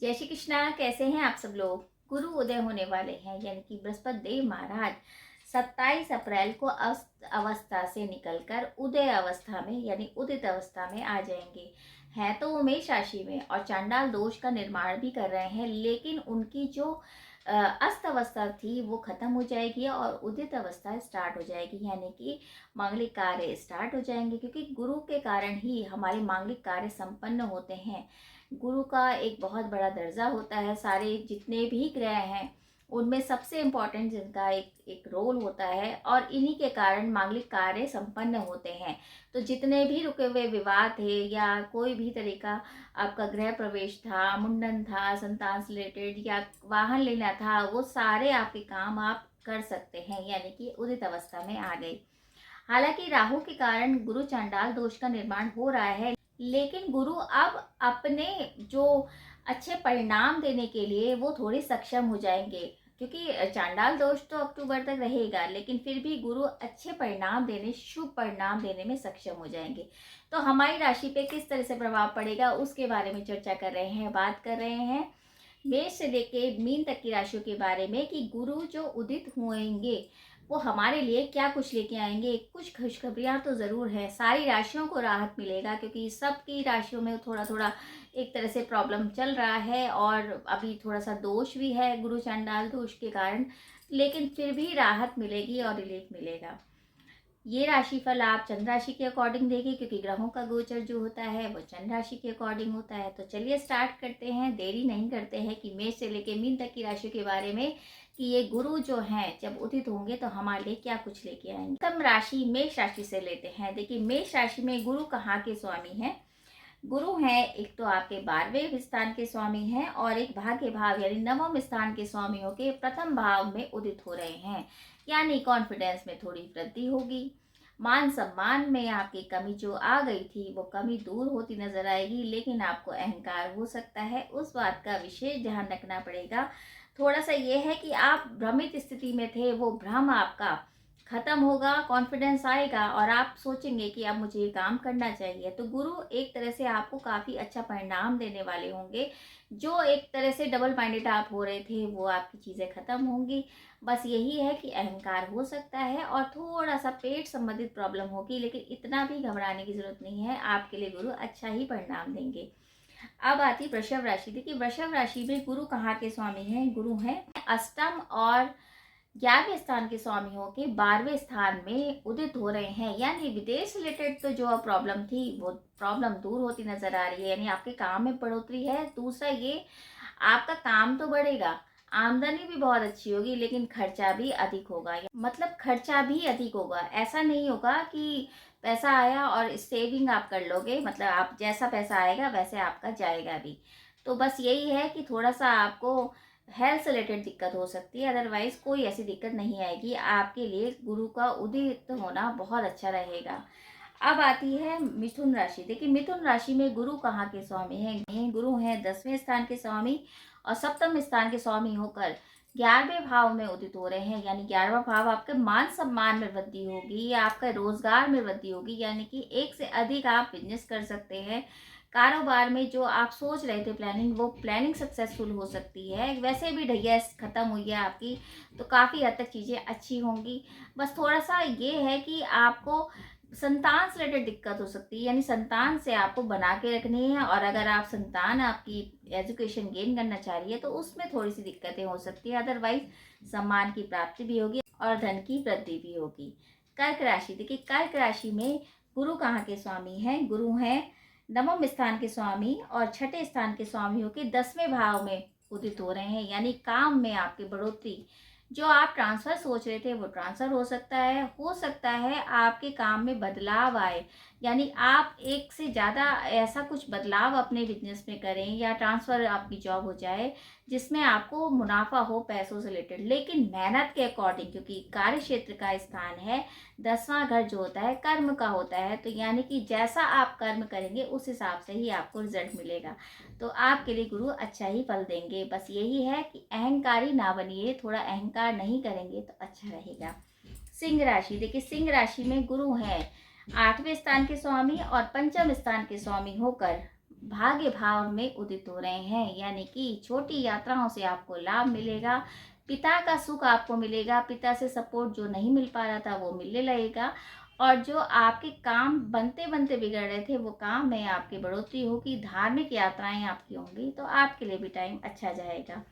जय श्री कृष्णा। कैसे हैं आप सब लोग। गुरु उदय होने वाले हैं, यानी कि बृहस्पति देव महाराज 27 अप्रैल को अस्त अवस्था से निकलकर उदय अवस्था में यानी उदित अवस्था में आ जाएंगे। हैं तो वो मेष राशि में और चांडाल दोष का निर्माण भी कर रहे हैं, लेकिन उनकी जो अस्त अवस्था थी वो खत्म हो जाएगी और उदित अवस्था स्टार्ट हो जाएगी, यानी कि मांगलिक कार्य स्टार्ट हो जाएंगे। क्योंकि गुरु के कारण ही हमारे मांगलिक कार्य संपन्न होते हैं। गुरु का एक बहुत बड़ा दर्जा होता है। सारे जितने भी ग्रह हैं उनमें सबसे इम्पोर्टेंट जिनका एक रोल होता है, और इन्हीं के कारण मांगलिक कार्य संपन्न होते हैं। तो जितने भी रुके हुए विवाह थे या कोई भी तरीका आपका गृह प्रवेश था, मुंडन था, संतान से रिलेटेड या वाहन लेना था, वो सारे आपके काम आप कर सकते हैं, यानी कि उदित अवस्था में आ गए। हालांकि राहु के कारण गुरु चांडाल दोष का निर्माण हो रहा है, लेकिन गुरु अब अपने जो अच्छे परिणाम देने के लिए वो थोड़े सक्षम हो जाएंगे। क्योंकि चांडाल दोष तो अक्टूबर तक रहेगा, लेकिन फिर भी गुरु अच्छे परिणाम देने, शुभ परिणाम देने में सक्षम हो जाएंगे। तो हमारी राशि पे किस तरह से प्रभाव पड़ेगा उसके बारे में चर्चा कर रहे हैं, बात कर रहे हैं मेष से लेके मीन तक की राशियों के बारे में कि गुरु जो उदित होंगे वो हमारे लिए क्या कुछ लेके आएंगे। कुछ खुशखबरियां तो ज़रूर है। सारी राशियों को राहत मिलेगा, क्योंकि सबकी राशियों में थोड़ा थोड़ा एक तरह से प्रॉब्लम चल रहा है और अभी थोड़ा सा दोष भी है गुरु चांडाल दोष के कारण, लेकिन फिर भी राहत मिलेगी और रिलीफ मिलेगा। ये राशिफल आप चंद्र राशि के अकॉर्डिंग देखिए, क्योंकि ग्रहों का गोचर जो होता है वो चंद्र राशि के अकॉर्डिंग होता है। तो चलिए स्टार्ट करते हैं, देरी नहीं करते हैं कि मेष से लेके मीन तक की राशि के बारे में कि ये गुरु जो हैं जब उदित होंगे तो हमारे लिए क्या कुछ लेके आएंगे। प्रथम राशि मेष राशि से लेते हैं। देखिए मेष राशि में गुरु कहाँ के स्वामी हैं। गुरु हैं एक तो आपके 12वें स्थान के स्वामी हैं और एक भाग्य भाव यानी नवम स्थान के स्वामी होके प्रथम भाव में उदित हो रहे हैं। यानी कॉन्फिडेंस में थोड़ी वृद्धि होगी। मान सम्मान में आपकी कमी जो आ गई थी वो कमी दूर होती नजर आएगी, लेकिन आपको अहंकार हो सकता है, उस बात का विशेष ध्यान रखना पड़ेगा। थोड़ा सा ये है कि आप भ्रमित स्थिति में थे, वो भ्रम आपका खत्म होगा, कॉन्फिडेंस आएगा और आप सोचेंगे कि अब मुझे ये काम करना चाहिए। तो गुरु एक तरह से आपको काफ़ी अच्छा परिणाम देने वाले होंगे। जो एक तरह से डबल माइंडेड आप हो रहे थे वो आपकी चीज़ें खत्म होंगी। बस यही है कि अहंकार हो सकता है और थोड़ा सा पेट संबंधित प्रॉब्लम होगी, लेकिन इतना भी घबराने की जरूरत नहीं है। आपके लिए गुरु अच्छा ही परिणाम देंगे। अब आती वृषभ राशि। देखिए वृषभ राशि में गुरु कहाँ के स्वामी हैं। गुरु हैं अष्टम और 11वें स्थान के स्वामी होके 12वें स्थान में उदित हो रहे हैं। यानी विदेश रिलेटेड तो जो प्रॉब्लम थी वो प्रॉब्लम दूर होती नजर आ रही है, यानी आपके काम में बढ़ोतरी है। दूसरा ये आपका काम तो बढ़ेगा, आमदनी भी बहुत अच्छी होगी, लेकिन खर्चा भी अधिक होगा। मतलब खर्चा भी अधिक होगा। ऐसा नहीं होगा कि पैसा आया और सेविंग आप कर लोगे, मतलब आप जैसा पैसा आएगा वैसे आपका जाएगा भी। तो बस यही है कि थोड़ा सा आपको हेल्थ से रिलेटेड दिक्कत हो सकती है, अदरवाइज कोई ऐसी दिक्कत नहीं आएगी। आपके लिए गुरु का उदित होना बहुत अच्छा रहेगा। अब आती है मिथुन राशि। देखिए मिथुन राशि में गुरु कहाँ के स्वामी हैं। गुरु हैं 10वें स्थान के स्वामी और सप्तम स्थान के स्वामी होकर 11वें भाव में उदित हो रहे हैं। यानी 11वां भाव आपके मान सम्मान में वृद्धि होगी, आपका रोजगार में वृद्धि होगी, यानी कि एक से अधिक आप बिजनेस कर सकते हैं। कारोबार में जो आप सोच रहे थे प्लानिंग, वो प्लानिंग सक्सेसफुल हो सकती है। वैसे भी ढैया खत्म हुई है आपकी, तो काफ़ी हद तक चीज़ें अच्छी होंगी। बस थोड़ा सा ये है कि आपको संतान से रिलेटेड दिक्कत हो सकती है, यानी संतान से आपको बना के रखनी है, और अगर आप संतान आपकी एजुकेशन गेन करना चाह रही है तो उसमें थोड़ी सी दिक्कतें हो सकती है। अदरवाइज सम्मान की प्राप्ति भी होगी और धन की वृद्धि भी होगी। कर्क राशि। देखिए कर्क राशि में गुरु कहाँ के स्वामी हैं। गुरु हैं नवम स्थान के स्वामी और छठे स्थान के स्वामी होकर 10वें भाव में उदित हो रहे हैं। यानी काम में आपकी बढ़ोतरी, जो आप ट्रांसफर सोच रहे थे वो ट्रांसफर हो सकता है आपके काम में बदलाव आए, यानी आप एक से ज़्यादा ऐसा कुछ बदलाव अपने बिजनेस में करें या ट्रांसफर आपकी जॉब हो जाए जिसमें आपको मुनाफा हो पैसों से रिलेटेड, लेकिन मेहनत के अकॉर्डिंग। क्योंकि कार्य क्षेत्र का स्थान है, 10वां घर जो होता है कर्म का होता है, तो यानी कि जैसा आप कर्म करेंगे उस हिसाब से ही आपको रिजल्ट मिलेगा। तो आपके लिए गुरु अच्छा ही फल देंगे। बस यही है कि अहंकारी ना बनिए, थोड़ा अहंकार नहीं करेंगे तो अच्छा रहेगा। सिंह राशि। देखिए सिंह राशि में गुरु हैं 8वें स्थान के स्वामी और पंचम स्थान के स्वामी होकर भाग्य भाव में उदित हो रहे हैं, यानी कि छोटी यात्राओं से आपको लाभ मिलेगा। पिता का सुख आपको मिलेगा, पिता से सपोर्ट जो नहीं मिल पा रहा था वो मिलने लगेगा। और जो आपके काम बनते बनते बिगड़ रहे थे वो काम में आपकी बढ़ोतरी होगी, धार्मिक यात्राएं आपकी होंगी, तो आपके लिए भी टाइम अच्छा जाएगा।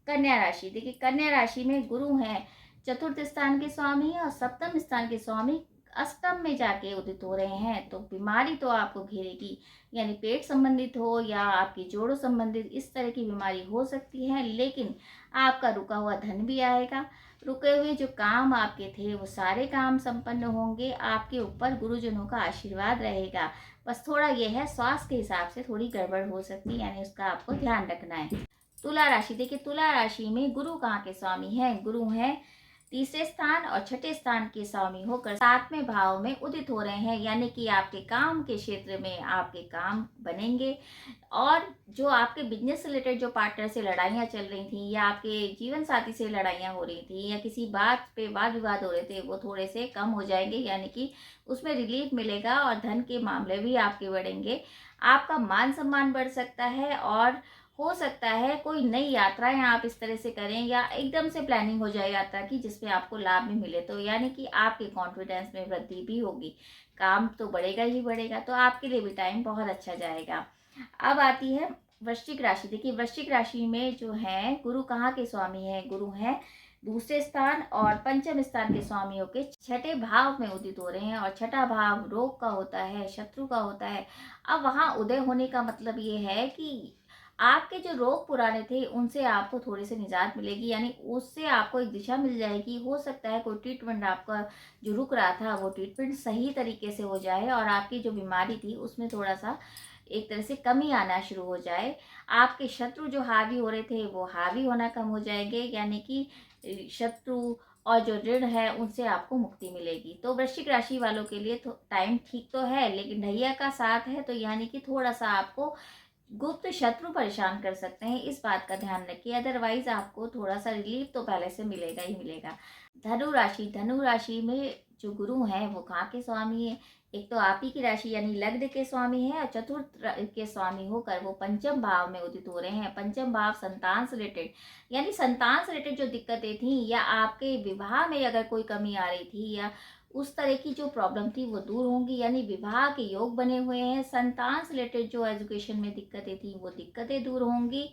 कन्या राशि, देखिए कन्या राशि में गुरु हैं चतुर्थ स्थान के स्वामी और सप्तम स्थान के स्वामी अष्टम में जाके उदित हो रहे हैं, तो बीमारी तो आपको घेरेगी, यानी पेट संबंधित हो या आपकी जोड़ों संबंधित इस तरह की बीमारी हो सकती है, लेकिन आपका रुका हुआ धन भी आएगा। रुके हुए जो काम आपके थे वो सारे काम संपन्न होंगे, आपके ऊपर गुरुजनों का आशीर्वाद रहेगा। बस थोड़ा यह है स्वास्थ्य के हिसाब से थोड़ी गड़बड़ हो सकती है, यानी उसका आपको ध्यान रखना है। तुला राशि, देखिए तुला राशि में गुरु कहाँ के स्वामी हैं? गुरु हैं तीसरे स्थान और छठे स्थान के स्वामी होकर सातवें भाव में उदित हो रहे हैं, यानी कि आपके काम के क्षेत्र में आपके काम बनेंगे। और जो आपके बिजनेस से रिलेटेड जो पार्टनर से लड़ाइयाँ चल रही थी या आपके जीवन साथी से लड़ाइयाँ हो रही थी या किसी बात पे वाद विवाद हो रहे थे, वो थोड़े से कम हो जाएंगे, यानी कि उसमें रिलीफ मिलेगा और धन के मामले भी आपके बढ़ेंगे। आपका मान सम्मान बढ़ सकता है और हो सकता है कोई नई यात्राएं आप इस तरह से करें या एकदम से प्लानिंग हो जाए यात्रा की जिसमें आपको लाभ भी मिले, तो यानी कि आपके कॉन्फिडेंस में वृद्धि भी होगी। काम तो बढ़ेगा ही बढ़ेगा, तो आपके लिए भी टाइम बहुत अच्छा जाएगा। अब आती है वृश्चिक राशि, देखिए वृश्चिक राशि में जो है गुरु कहाँ के स्वामी है? गुरु है दूसरे स्थान और पंचम स्थान के स्वामियों के छठे भाव में उदित हो रहे हैं, और छठा भाव रोग का होता है, शत्रु का होता है। अब वहां उदय होने का मतलब ये है कि आपके जो रोग पुराने थे उनसे आपको थोड़ी सी निजात मिलेगी, यानी उससे आपको एक दिशा मिल जाएगी। हो सकता है कोई ट्रीटमेंट आपका जो रुक रहा था वो ट्रीटमेंट सही तरीके से हो जाए और आपकी जो बीमारी थी उसमें थोड़ा सा एक तरह से कमी आना शुरू हो जाए। आपके शत्रु जो हावी हो रहे थे वो हावी होना कम हो जाएंगे, यानी कि शत्रु और जो ऋण है उनसे आपको मुक्ति मिलेगी। तो वृश्चिक राशि वालों के लिए टाइम ठीक तो है, लेकिन ढैया का साथ है, तो यानी कि थोड़ा सा आपको गुप्त शत्रु परेशान कर सकते हैं, इस बात का ध्यान रखिए। अदरवाइज आपको थोड़ा सा रिलीफ तो पहले से मिलेगा ही मिलेगा। धनु राशि, धनु राशि में जो गुरु हैं वो कहाँ के स्वामी है? एक तो आप ही की राशि यानी लग्न के स्वामी है और चतुर्थ के स्वामी होकर वो पंचम भाव में उदित हो रहे हैं। पंचम भाव संतान से रिलेटेड, यानी संतान से रिलेटेड जो दिक्कतें थी या आपके विवाह में अगर कोई कमी आ रही थी या उस तरह की जो प्रॉब्लम थी वो दूर होंगी, यानी विवाह के योग बने हुए हैं। संतान से रिलेटेड जो एजुकेशन में दिक्कतें थी वो दिक्कतें दूर होंगी।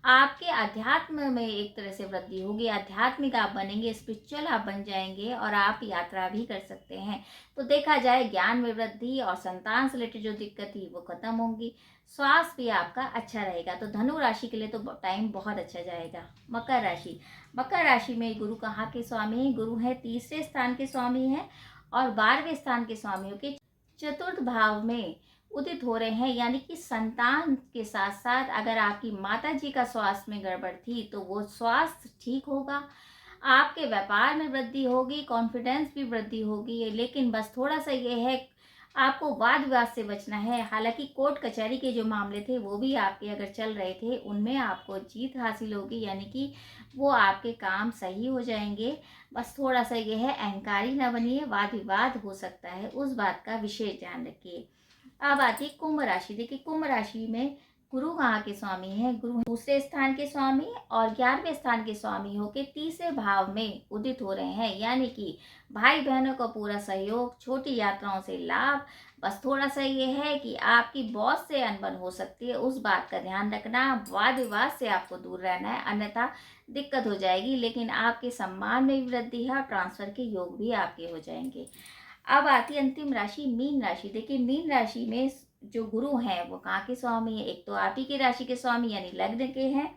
आपके अध्यात्म में एक तरह से वृद्धि होगी, आध्यात्मिक आप बनेंगे, स्पिरिचुअल आप बन जाएंगे और आप यात्रा भी कर सकते हैं। तो देखा जाए ज्ञान में वृद्धि और संतान से रिलेटेड जो दिक्कत थी वो खत्म होंगी। स्वास्थ्य भी आपका अच्छा रहेगा। तो धनु राशि के लिए तो टाइम बहुत अच्छा जाएगा। मकर राशि, मकर राशि में गुरु कहाँ के स्वामी हैं? गुरु है तीसरे स्थान के स्वामी हैं और 12वें स्थान के स्वामियों के चतुर्थ भाव में उदित हो रहे हैं, यानी कि संतान के साथ साथ अगर आपकी माता जी का स्वास्थ्य में गड़बड़ थी तो वो स्वास्थ्य ठीक होगा। आपके व्यापार में वृद्धि होगी, कॉन्फिडेंस भी वृद्धि होगी, लेकिन बस थोड़ा सा ये है आपको वाद विवाद से बचना है। हालांकि कोर्ट कचहरी के जो मामले थे वो भी आपके अगर चल रहे थे उनमें आपको जीत हासिल होगी, यानी कि वो आपके काम सही हो जाएंगे। बस थोड़ा सा ये है अहंकारी ना बनिए, वाद विवाद हो सकता है, उस बात का विशेष ध्यान रखिए। अब आती है कुंभ राशि, देखिए कुंभ राशि में गुरु कहाँ के स्वामी हैं? गुरु दूसरे स्थान के स्वामी और 11वें स्थान के स्वामी होके तीसरे भाव में उदित हो रहे हैं, यानी कि भाई बहनों का पूरा सहयोग, छोटी यात्राओं से लाभ। बस थोड़ा सा ये है कि आपकी बॉस से अनबन हो सकती है, उस बात का ध्यान रखना। वाद विवाद से आपको दूर रहना है, अन्यथा दिक्कत हो जाएगी। लेकिन आपके सम्मान में भी वृद्धि है और ट्रांसफर के योग भी आपके हो जाएंगे। अब आती है अंतिम राशि मीन राशि, देखिए मीन राशि में जो गुरु हैं वो कहाँ के स्वामी है? एक तो आप ही की राशि के स्वामी यानी लग्न के हैं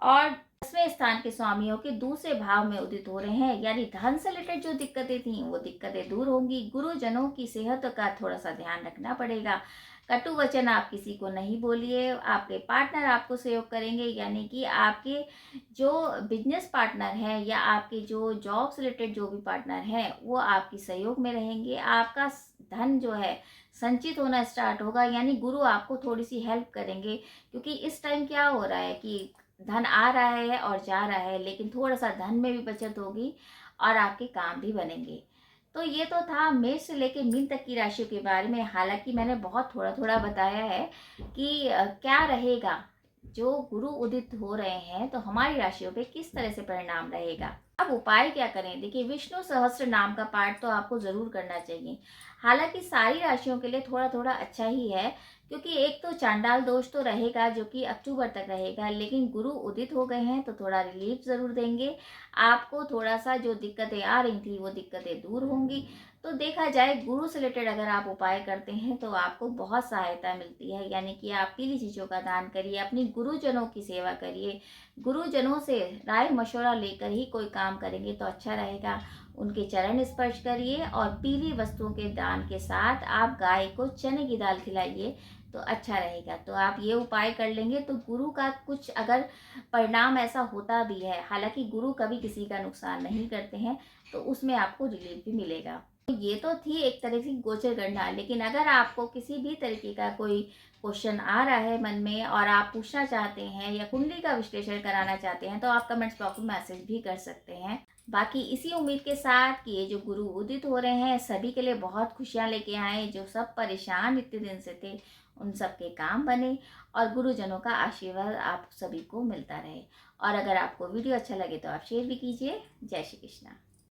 और 10वें स्थान के स्वामियों के दूसरे भाव में उदित हो रहे हैं, यानी धन से रिलेटेड जो दिक्कतें थी वो दिक्कतें दूर होंगी। गुरुजनों की सेहत का थोड़ा सा ध्यान रखना पड़ेगा। कटु वचन आप किसी को नहीं बोलिए। आपके पार्टनर आपको सहयोग करेंगे, यानी कि आपके जो बिजनेस पार्टनर हैं या आपके जो जॉब से रिलेटेड जो भी पार्टनर हैं वो आपकी सहयोग में रहेंगे। आपका धन जो है संचित होना स्टार्ट होगा, यानी गुरु आपको थोड़ी सी हेल्प करेंगे। क्योंकि इस टाइम क्या हो रहा है कि धन आ रहा है और जा रहा है, लेकिन थोड़ा सा धन में भी बचत होगी और आपके काम भी बनेंगे। तो ये तो था मेष से लेके मीन तक की राशियों के बारे में। हालांकि मैंने बहुत थोड़ा थोड़ा बताया है कि क्या रहेगा, जो गुरु उदित हो रहे हैं तो हमारी राशियों पे किस तरह से परिणाम रहेगा। अब उपाय क्या करें? देखिए, विष्णु सहस्त्र नाम का पाठ तो आपको जरूर करना चाहिए। हालांकि सारी राशियों के लिए थोड़ा थोड़ा अच्छा ही है, क्योंकि एक तो चांडाल दोष तो रहेगा जो कि अक्टूबर तक रहेगा, लेकिन गुरु उदित हो गए हैं तो थोड़ा रिलीफ जरूर देंगे आपको। थोड़ा सा जो दिक्कतें आ रही थी वो दिक्कतें दूर होंगी। तो देखा जाए, गुरु से रिलेटेड अगर आप उपाय करते हैं तो आपको बहुत सहायता मिलती है। यानी कि आप पीली चीज़ों का दान करिए, अपनी गुरुजनों की सेवा करिए, गुरुजनों से राय मशवरा लेकर ही कोई काम करेंगे तो अच्छा रहेगा। उनके चरण स्पर्श करिए और पीली वस्तुओं के दान के साथ आप गाय को चने की दाल खिलाइए तो अच्छा रहेगा। तो आप ये उपाय कर लेंगे तो गुरु का कुछ अगर परिणाम ऐसा होता भी है, हालांकि गुरु कभी किसी का नुकसान नहीं करते हैं, तो उसमें आपको रिलीफ भी मिलेगा। तो ये तो थी एक तरह की गोचर गणना। लेकिन अगर आपको किसी भी तरीके का कोई क्वेश्चन आ रहा है मन में और आप पूछना चाहते हैं या कुंडली का विश्लेषण कराना चाहते हैं तो आप कमेंट्स बॉक्स में मैसेज भी कर सकते हैं। बाकी इसी उम्मीद के साथ कि ये जो गुरु उदित हो रहे हैं सभी के लिए बहुत खुशियां लेके आए, जो सब परेशान इतने दिन से थे उन सब के काम बने और गुरुजनों का आशीर्वाद आप सभी को मिलता रहे। और अगर आपको वीडियो अच्छा लगे तो आप शेयर भी कीजिए। जय श्री कृष्णा।